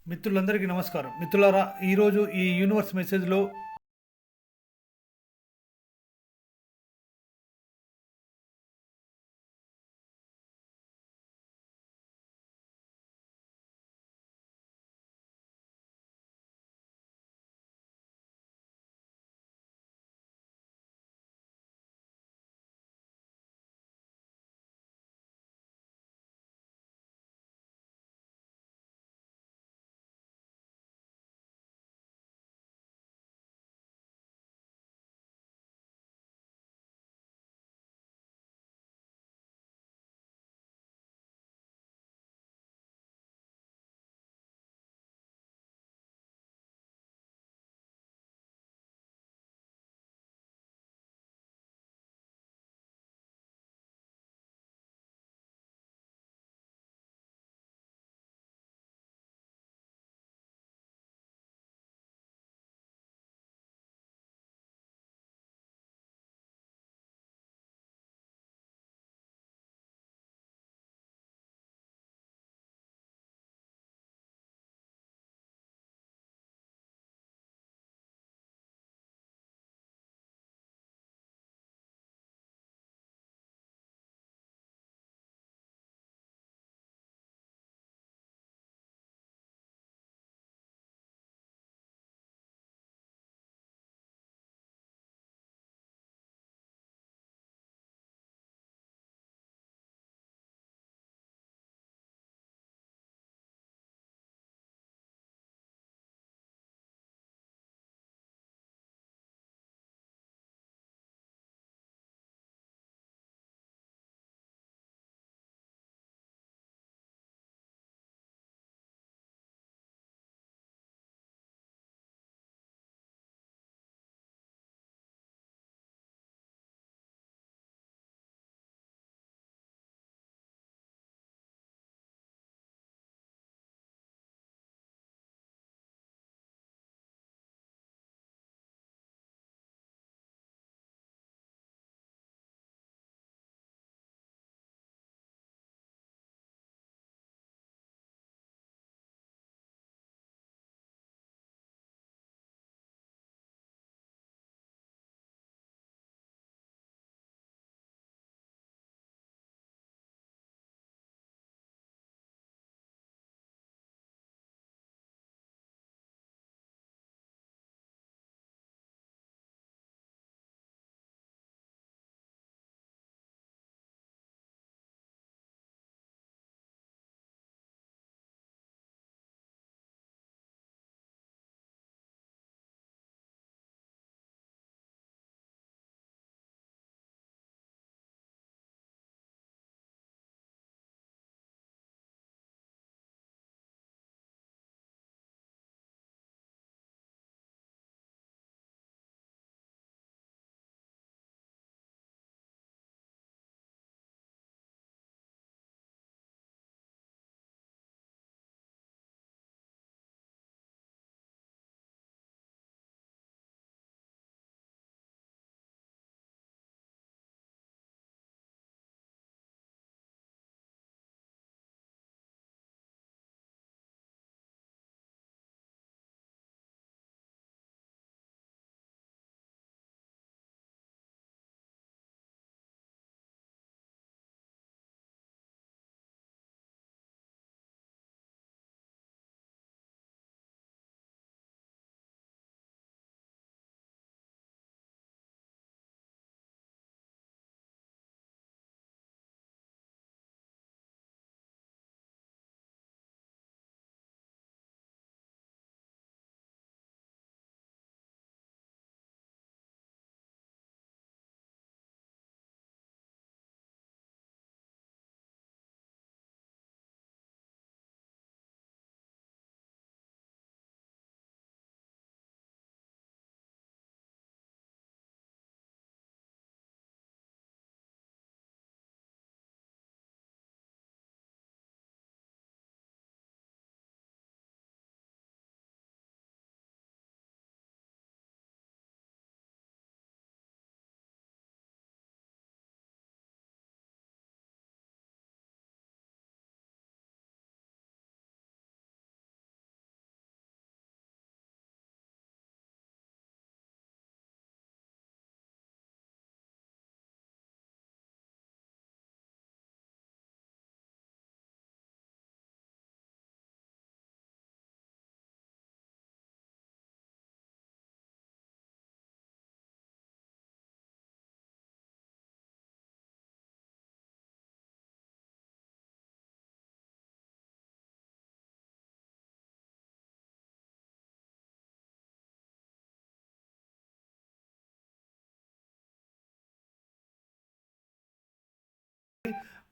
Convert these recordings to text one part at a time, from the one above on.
మిత్రులందరికీ నమస్కారం. మిత్రులారా, ఈరోజు ఈ యూనివర్స్ మెసేజ్‌లో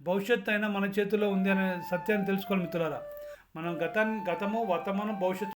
భవిష్యత్తు అయినా మన చేతిలో ఉంది అనే సత్యాన్ని తెలుసుకోవాలి మిత్రులారా. మనం గతము వర్తమానం భవిష్యత్తు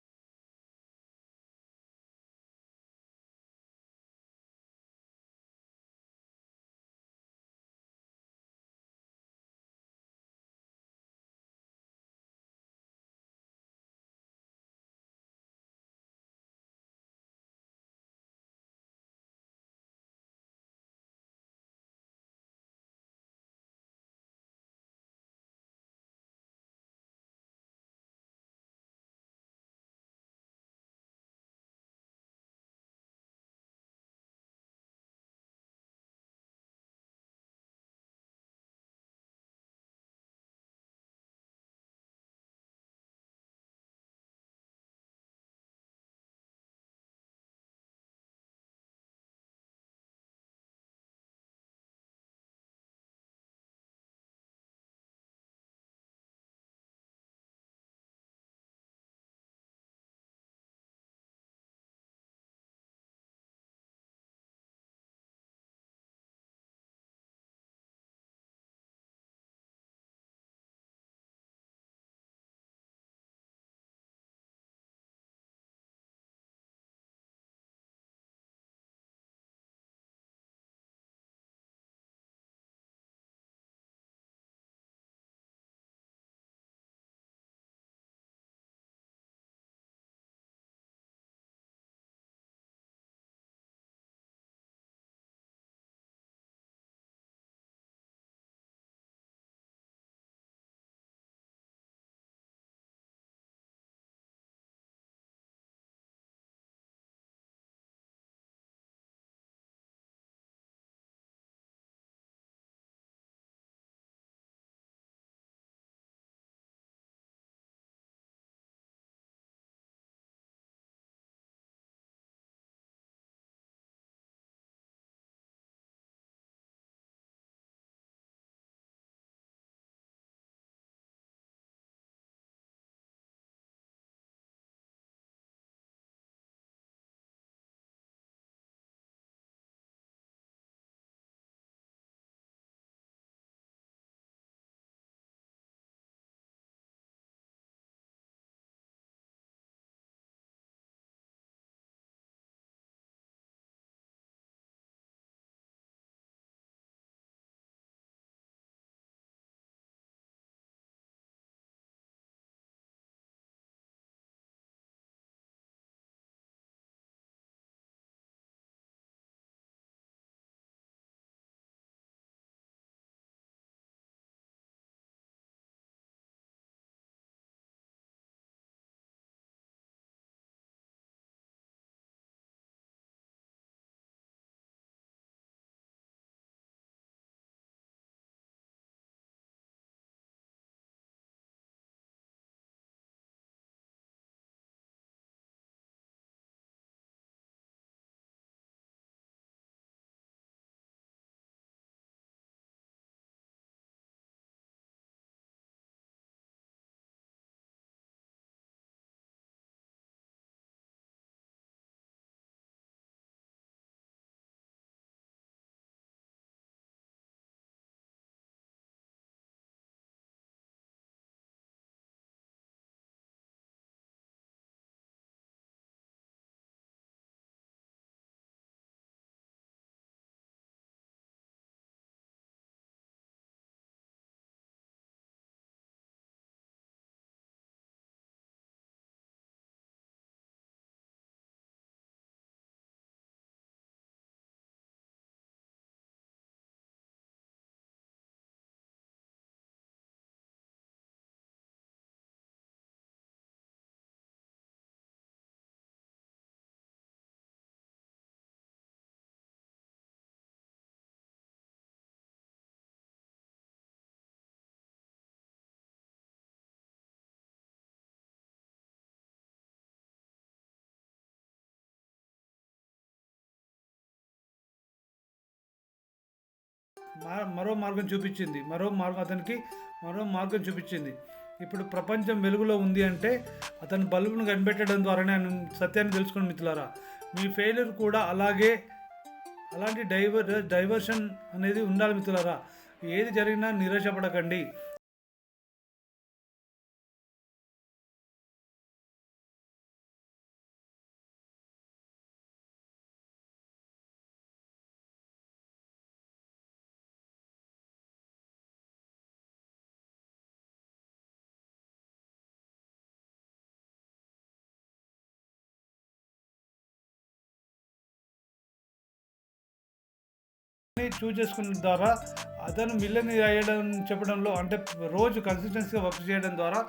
మరో మార్గం చూపించింది. మరో మార్గం చూపించింది. ఇప్పుడు ప్రపంచం వెలుగులో ఉంది అంటే అతను బల్బును కనిపెట్టడం ద్వారానే సత్యాన్ని తెలుసుకోండి మిత్రులారా. మీ ఫెయిల్యూర్ కూడా అలాంటి డైవర్షన్ అనేది ఉండాలి మిత్రులారా. ఏది జరిగినా నిరాశపడకండి. చూజ్ చేసుకున్న ద్వారా అతను మిలియనీర్ అయ్యడం చెప్పడంలో, అంటే రోజు కన్సిస్టెన్సీగా వర్క్ చేయడం ద్వారా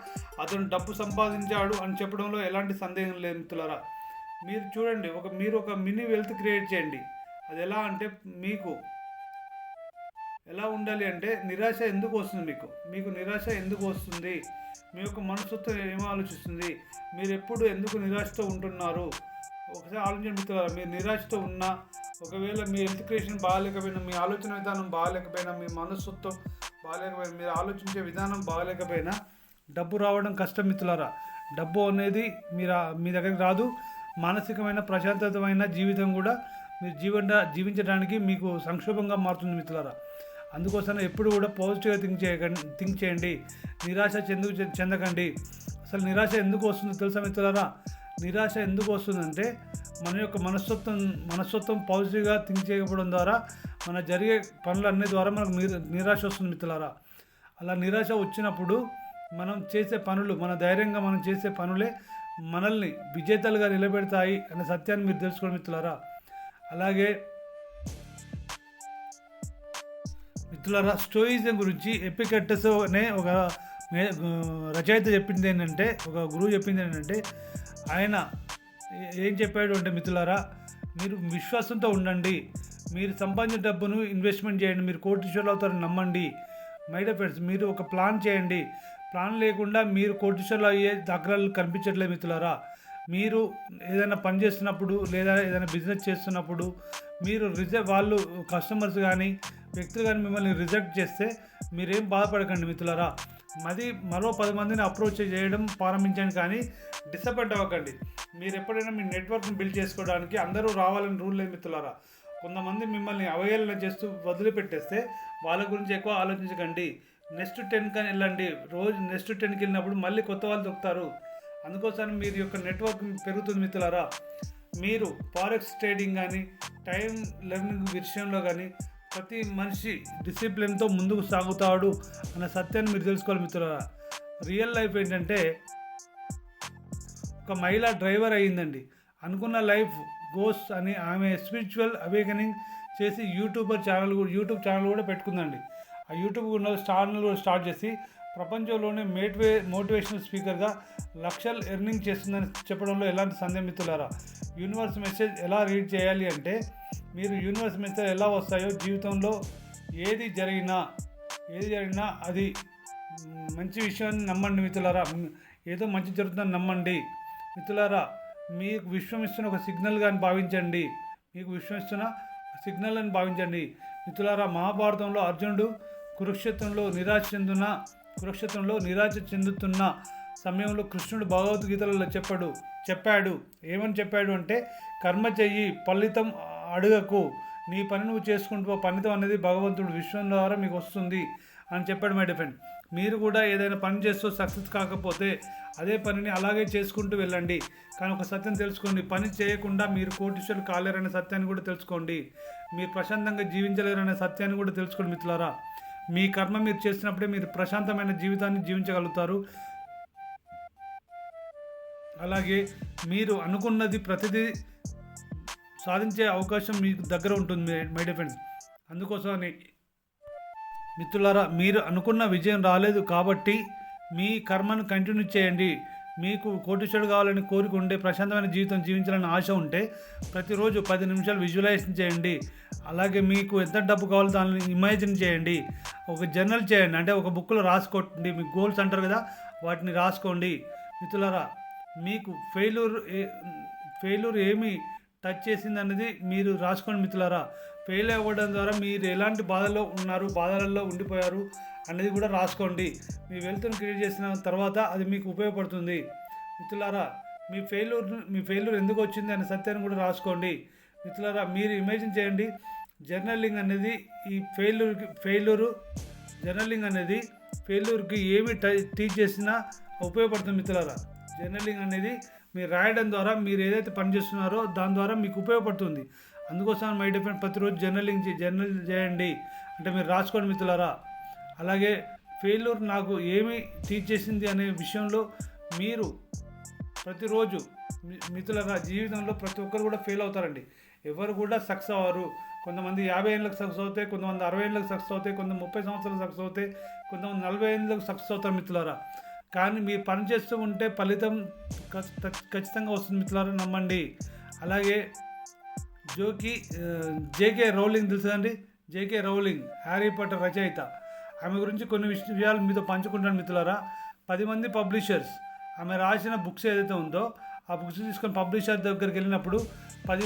అతను డబ్బు సంపాదించాడు అని చెప్పడంలో ఎలాంటి సందేహం లేదు మిత్రులారా. మీరు చూడండి, మీరు ఒక మినీ వెల్త్ క్రియేట్ చేయండి. అది ఎలా అంటే, మీకు ఎలా ఉండాలి అంటే, నిరాశ ఎందుకు వస్తుంది, మీకు నిరాశ ఎందుకు వస్తుంది, మీ యొక్క మనసుతో ఏమో ఆలోచిస్తుంది, మీరు ఎప్పుడు ఎందుకు నిరాశతో ఉంటున్నారు, ఒకసారి ఆలోచన మిత్రులారా. మీరు నిరాశతో ఉన్నా, ఒకవేళ మీ ఎడ్యుకేషన్ బాగాలేకపోయినా, మీ ఆలోచన విధానం బాగాలేకపోయినా, మీ మనస్తత్వం బాగాలేకపోయినా, మీరు ఆలోచించే విధానం బాగాలేకపోయినా డబ్బు రావడం కష్టం మిత్రులారా. డబ్బు అనేది మీ దగ్గరికి రాదు. మానసికమైన ప్రశాంతమైన జీవితం కూడా మీరు జీవించడానికి మీకు సంక్షోభంగా మారుతుంది మిత్రులారా. అందుకోసం ఎప్పుడు కూడా పాజిటివ్గా థింక్ చేయండి. నిరాశ చెందకండి. అసలు నిరాశ ఎందుకు వస్తుందో తెలుసా మిత్రులారా? నిరాశ ఎందుకు వస్తుందంటే, మన యొక్క మనస్తత్వం పాజిటివ్గా థింక్ చేయకపోవడం ద్వారా, మన జరిగే పనులన్నీ ద్వారా మనకు నిరాశ వస్తుంది మిత్రులారా. అలా నిరాశ వచ్చినప్పుడు మనం చేసే పనులు, ధైర్యంగా మనం చేసే పనులే మనల్ని విజేతలుగా నిలబెడతాయి అనే సత్యాన్ని మీరు తెలుసుకోండి మిత్రులారా. అలాగే మిత్రులారా, స్టోయిజం గురించి ఎపిక్టెటస్ అనే ఒక రచయిత చెప్పింది ఏంటంటే, ఒక గురువు చెప్పింది ఏంటంటే, ఆయన ఏం చెప్పాడు అంటే మిత్రులారా, మీరు విశ్వాసంతో ఉండండి. మీరు సంపాదించిన డబ్బును ఇన్వెస్ట్మెంట్ చేయండి. మీరు కోటీశ్వరులు అవుతారని నమ్మండి. మై డియర్ ఫ్రెండ్స్, మీరు ఒక ప్లాన్ చేయండి. ప్లాన్ లేకుండా మీరు కోటీశ్వరులు అయ్యే దాఖలాలు కనిపించట్లేదు మిత్రులారా. మీరు ఏదైనా పని చేస్తున్నప్పుడు, లేదా ఏదైనా బిజినెస్ చేస్తున్నప్పుడు, మీరు వాళ్ళు కస్టమర్స్ కానీ వ్యక్తులు కానీ మిమ్మల్ని రిజెక్ట్ చేస్తే మీరేం బాధపడకండి మిత్రులారా. మరో 10 మందిని అప్రోచ్ చేయడం ప్రారంభించండి, కానీ డిసప్పాయింట్ అవ్వకండి. మీరు ఎప్పుడైనా మీ నెట్వర్క్ని బిల్డ్ చేసుకోవడానికి అందరూ రావాలని రూల్ లేదు మిత్రులారా. కొంతమంది మిమ్మల్ని అవహేళన చేస్తూ వదిలిపెట్టేస్తే వాళ్ళ గురించి ఎక్కువ ఆలోచించకండి. నెక్స్ట్ 10 కానీ వెళ్ళండి. నెక్స్ట్ 10కి వెళ్ళినప్పుడు మళ్ళీ కొత్త వాళ్ళు దొరుకుతారు. అందుకోసం మీరు యొక్క నెట్వర్క్ పెరుగుతుంది మిత్రులారా. మీరు ఫారెక్స్ ట్రేడింగ్ కానీ, టైం లెర్నింగ్ విషయంలో కానీ ప్రతి మనిషి డిసిప్లిన్తో ముందుకు సాగుతాడు అనే సత్యాన్ని మీరు తెలుసుకోవాలి మిత్రులారా. రియల్ లైఫ్ ఏంటంటే, ఒక మహిళ డ్రైవర్ అయ్యిందండి. అనుకున్న లైఫ్ గోస్ అని ఆమె స్పిరిచువల్ అవేకనింగ్ చేసి యూట్యూబ్ ఛానల్ కూడా పెట్టుకుందండి. ఆ యూట్యూబ్ ఛానల్ కూడా స్టార్ట్ చేసి ప్రపంచంలోనే మోటివేషనల్ స్పీకర్గా లక్షలు ఎర్నింగ్ చేస్తుందని చెప్పడంలో ఎలాంటి సందేహం మిత్రులారా. యూనివర్స్ మెసేజ్ ఎలా రీడ్ చేయాలి అంటే, మీరు యూనివర్స్ మెసేజ్ ఎలా వస్తాయో, జీవితంలో ఏది జరిగినా అది మంచి విషయాన్ని నమ్మండి మిత్రులారా. ఏదో మంచి జరుగుతుందని నమ్మండి మిత్రులారా. మీకు విశ్వం ఇస్తున్న ఒక సిగ్నల్ అని భావించండి. మిత్రులారా, మహాభారతంలో అర్జునుడు కురుక్షేత్రంలో నిరాశ చెందుతున్న సమయంలో కృష్ణుడు భగవద్గీతలలో చెప్పాడు. ఏమని చెప్పాడు అంటే, కర్మ చెయ్యి, ఫలితం అడగకు, నీ పని నువ్వు చేసుకుంటూ ఫలితం అనేది భగవంతుడు విశ్వం ద్వారా మీకు వస్తుంది అని చెప్పాడు మై డియర్ ఫ్రెండ్. మీరు కూడా ఏదైనా పని చేస్తూ సక్సెస్ కాకపోతే అదే పనిని అలాగే చేసుకుంటూ వెళ్ళండి. కానీ ఒక సత్యం తెలుసుకోండి, పని చేయకుండా మీరు కోటీశ్వరులు కాలేరనే సత్యాన్ని కూడా తెలుసుకోండి. మీరు ప్రశాంతంగా జీవించలేరనే సత్యాన్ని కూడా తెలుసుకోండి మిత్రులారా. మీ కర్మ మీరు చేసినప్పుడే మీరు ప్రశాంతమైన జీవితాన్ని జీవించగలుగుతారు. అలాగే మీరు అనుకున్నది ప్రతిదీ సాధించే అవకాశం మీకు దగ్గర ఉంటుంది మై డియర్ ఫ్రెండ్స్. అందుకోసమని మిత్రులారా, మీరు అనుకున్న విజయం రాలేదు కాబట్టి మీ కర్మను కంటిన్యూ చేయండి. మీకు కోటీశ్వరుడు కావాలని కోరిక ఉండే, ప్రశాంతమైన జీవితం జీవించాలని ఆశ ఉంటే ప్రతిరోజు 10 నిమిషాలు విజువలైజేషన్ చేయండి. అలాగే మీకు ఎంత డబ్బు కావాలో దాన్ని ఇమాజిన్ చేయండి. ఒక జర్నల్ చేయండి, అంటే ఒక బుక్లో రాసుకోండి. మీకు గోల్స్ అంటారు కదా, వాటిని రాసుకోండి మిత్రులారా. మీకు ఫెయిల్యూర్ ఏమి టచ్ చేసింది అనేది మీరు రాసుకోండి మిత్రులారా. ఫెయిల్ అవ్వడం ద్వారా మీరు ఎలాంటి బాధలలో ఉండిపోయారు అనేది కూడా రాసుకోండి. మీ వెల్త్ని క్రియేట్ చేసిన తర్వాత అది మీకు ఉపయోగపడుతుంది మిత్రులారా. మీ ఫెయిల్యూర్ ఎందుకు వచ్చింది అనే సత్యాన్ని కూడా రాసుకోండి మిత్రులారా. మీరు ఇమాజిన్ చేయండి, జర్నలింగ్ అనేది ఈ జర్నలింగ్ అనేది ఫెయిల్యూర్కి ఏమి టీచ్ చేసినా ఉపయోగపడుతుంది మిత్రులారా. జర్నలింగ్ అనేది మీరు రాయడం ద్వారా మీరు ఏదైతే పని చేస్తున్నారో దాని ద్వారా మీకు ఉపయోగపడుతుంది. అందుకోసం మై డియర్ ఫ్రెండ్ ప్రతిరోజు జర్నల్ చేయండి, అంటే మీరు రాసుకోండి మిత్రులారా. అలాగే ఫెయిల్యూర్ నాకు ఏమి టీచ్ చేసింది అనే విషయంలో మీరు ప్రతిరోజు మిత్రులారా, జీవితంలో ప్రతి ఒక్కరు కూడా ఫెయిల్ అవుతారండి. ఎవరు కూడా సక్సెస్ అవ్వరు. కొంతమంది 50 ఏళ్ళకి సక్సెస్ అవుతాయి, కొంతమంది 60 ఏళ్ళకి సక్సెస్ అవుతాయి, కొంతమంది 30 సంవత్సరాలకు సక్సెస్ అవుతాయి, కొంతమంది 40 ఏళ్ళకి సక్సెస్ అవుతారు మిత్రులారా. కానీ మీరు పని చేస్తూ ఉంటే ఫలితం ఖచ్చితంగా వస్తుంది మిత్రులారా, నమ్మండి. అలాగే జేకే రౌలింగ్ తెలుసండి. జేకే రౌలింగ్ హ్యారీ పాటర్ రచయిత. ఆమె గురించి కొన్ని విషయాలు మీతో పంచుకుంటాను మిత్రులారా. 10 మంది పబ్లిషర్స్ ఆమె రాసిన బుక్స్ ఏదైతే ఉందో ఆ బుక్స్ తీసుకొని పబ్లిషర్ దగ్గరికి వెళ్ళినప్పుడు 10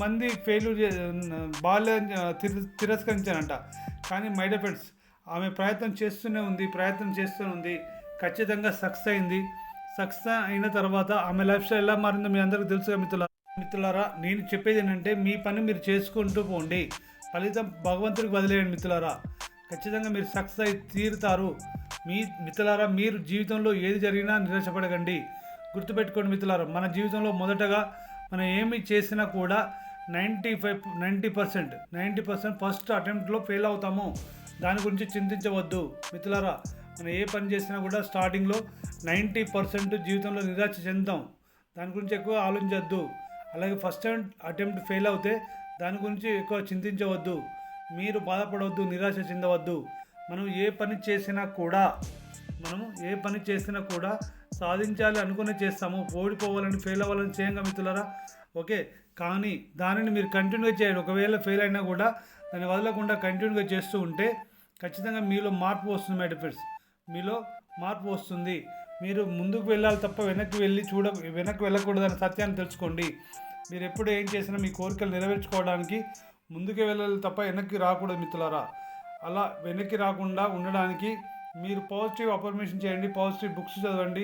మంది ఫెయిల్యూర్ తిరస్కరించారంట. కానీ మై డియర్ ఫ్రెండ్స్, ఆమె ప్రయత్నం చేస్తూనే ఉంది. ఖచ్చితంగా సక్సెస్ అయింది. సక్సెస్ అయిన తర్వాత ఆమె లైఫ్ స్టైల్ ఎలా మారిందో మీ అందరికీ తెలుసుగా మిత్రులారా. నేను చెప్పేది ఏంటంటే మీ పని మీరు చేసుకుంటూ పోండి, ఫలితం భగవంతుడికి వదిలేయండి మిత్రులారా. ఖచ్చితంగా మీరు సక్సెస్ అయి తీరుతారు. మిత్రులారా, మీరు జీవితంలో ఏది జరిగినా నిరాశపడకండి. గుర్తుపెట్టుకోండి మిత్రులారా, మన జీవితంలో మొదటగా మనం ఏమి చేసినా కూడా 90% ఫస్ట్ అటెంప్ట్లో ఫెయిల్ అవుతాము. దాని గురించి చింతించవద్దు మిత్రులారా. మనం ఏ పని చేసినా కూడా స్టార్టింగ్లో 90% జీవితంలో నిరాశ చెందుతాం. దాని గురించి ఎక్కువ ఆలోచించవద్దు. అలాగే ఫస్ట్ అటెంప్ట్ ఫెయిల్ అవుతే దాని గురించి ఎక్కువ చింతించవద్దు. మీరు బాధపడవద్దు, నిరాశ చెందవద్దు. మనం ఏ పని చేసినా కూడా సాధించాలి అనుకునే చేస్తాము. ఓడిపోవాలని ఫెయిల్ అవ్వాలని చేయంగా మిత్రులారా. ఓకే, కానీ దానిని మీరు కంటిన్యూగా చేయండి. ఒకవేళ ఫెయిల్ అయినా కూడా దాన్ని వదలకుండా కంటిన్యూగా చేస్తూ ఉంటే ఖచ్చితంగా మీలో మార్పు వస్తుంది మై డియర్ ఫ్రెండ్స్. మీలో మార్పు వస్తుంది. మీరు ముందుకు వెళ్ళాలి తప్ప వెనక్కి వెళ్ళకూడదనే సత్యాన్ని తెలుసుకోండి. మీరు ఎప్పుడు ఏం చేసినా మీ కోరికలు నెరవేర్చుకోవడానికి ముందుకే వెళ్ళాలి తప్ప వెనక్కి రాకూడదు మిత్రులారా. అలా వెనక్కి రాకుండా ఉండడానికి మీరు పాజిటివ్ అఫర్మేషన్ చేయండి, పాజిటివ్ బుక్స్ చదవండి.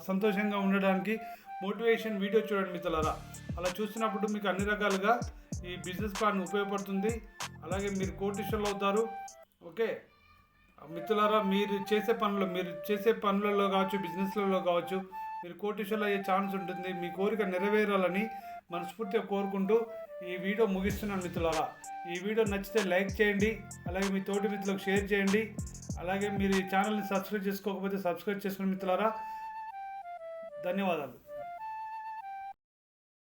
సంతోషంగా ఉండడానికి మోటివేషన్ వీడియో చూడండి మిత్రులారా. అలా చూసినప్పుడు మీకు అన్ని రకాలుగా ఈ బిజినెస్ ప్లాన్ ఉపయోగపడుతుంది. అలాగే మీరు కోటీశ్వరులు అవుతారు. ఓకే మిత్రులారా, మీరు చేసే పనులలో కావచ్చు, బిజినెస్లలో కావచ్చు, మీరు కోటీశ్వరులు అయ్యే ఛాన్స్ ఉంటుంది. మీ కోరిక నెరవేరాలని మనస్ఫూర్తిగా కోరుకుంటూ ఈ వీడియో ముగిస్తున్నాను మిత్రులారా. ఈ వీడియో నచ్చితే లైక్ చేయండి, అలాగే మీ తోటి మిత్రులకు షేర్ చేయండి. అలాగే మీరు ఈ ఛానల్ని సబ్స్క్రైబ్ చేసుకోకపోతే సబ్స్క్రైబ్ చేసుకోండి మిత్రులారా. ధన్యవాదాలు.